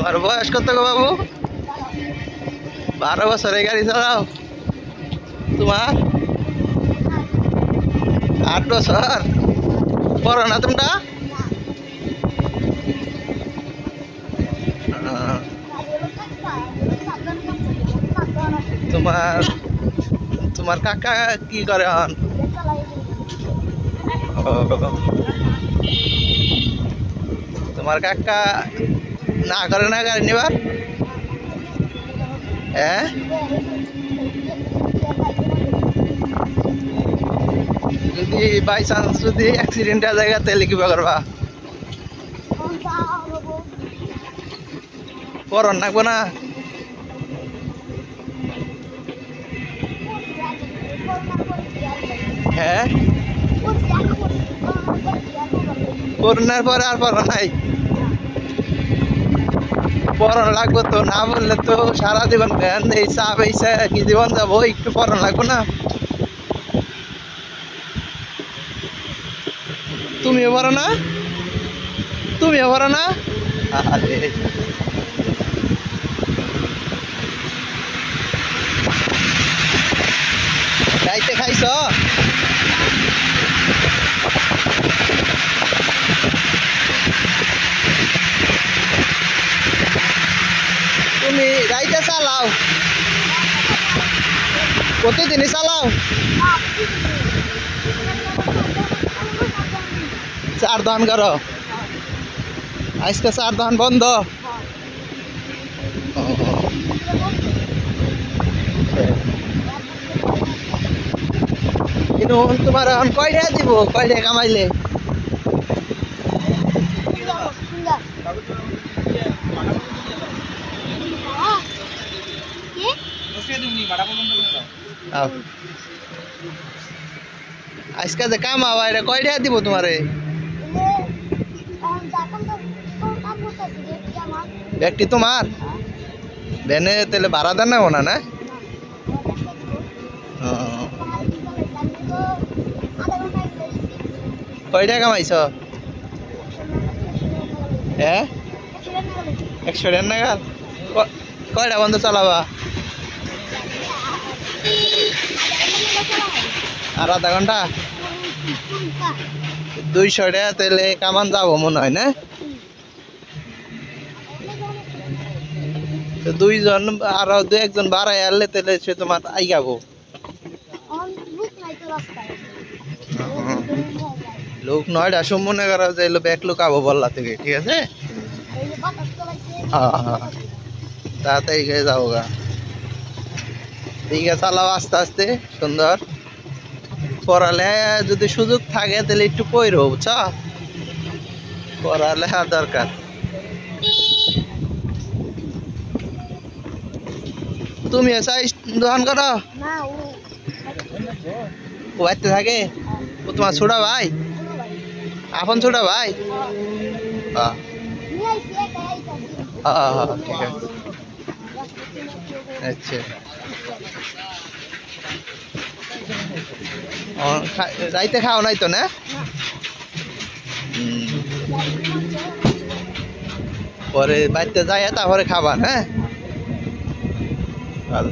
তোমার বয়স কত গো বাবু? 12 বছরে গাড়ি চালাও? তোমার 8 বছর? পড়ো না তোমরা? তোমার তোমার কাকা কি করে হন? তোমার কাকা না করে না গাড়ি নিবার? হ্যাঁ, যদি বাই চান্স যদি অ্যাক্সিডেন্ট হয়ে যায় তাহলে কি করবা? পরন লাগবো না? হ্যাঁ, করোনার পরে আর পড়া নাই? পড়ানো লাগবো তো, না বললে তো সারা জীবন এই চাপ এই কি জীবন যাবো, একটু পড়ানো লাগবো না? তুমিও পড়ো না? তুমিও পড়ো না? আরে রাইতে খাইছ? তুমি রাইতে চালাও? প্রতিদিনই চালাও? 4 দহন করো? আজকে 4 দহন বন্ধ? কিন্তু তোমার এখন কয়টা দিব? কয়টা কামাইলে? আজকে যে কামাবা এটা কয়টা দিব তোমারে? ব্যক্তি তোমার ভ্যানে তাহলে ভাড়া দেন না ওনা না? কয়টা কামাইছ? হ্যাঁ, 100 টাকা নাগাল? কয়টা বন্ধ চালাবা? আর আধা ঘন্টা? 200 টাকা তাহলে কামান যাবো মনে হয় না? দুইজন আরো 2-1 জন বাড়াই আনলে তাহলে সে তোমার আইগাবো। লোক 9টার সময় মনে করা যাইলো ব্যাগ লুকাবো বললা থেকে, ঠিক আছে? তাড়াতাড়ি যাবো গা। ঠিক আছে, চালাও আস্তে আস্তে সুন্দর। পড়ালে যদি সুযোগ থাকে তাহলে একটু পড়ো, বুঝছ? পড়ালেখা দরকার। তুমি চাই দোকান করো? ও বাড়িতে থাকে? ও তোমার ছোটা ভাই? আপন ছোটা ভাই? ঠিক আছে, আচ্ছা। রাইতে খাও নাই তো না? পরে বাড়িতে যাই তারপরে খাবা, হ্যাঁ? ভালো।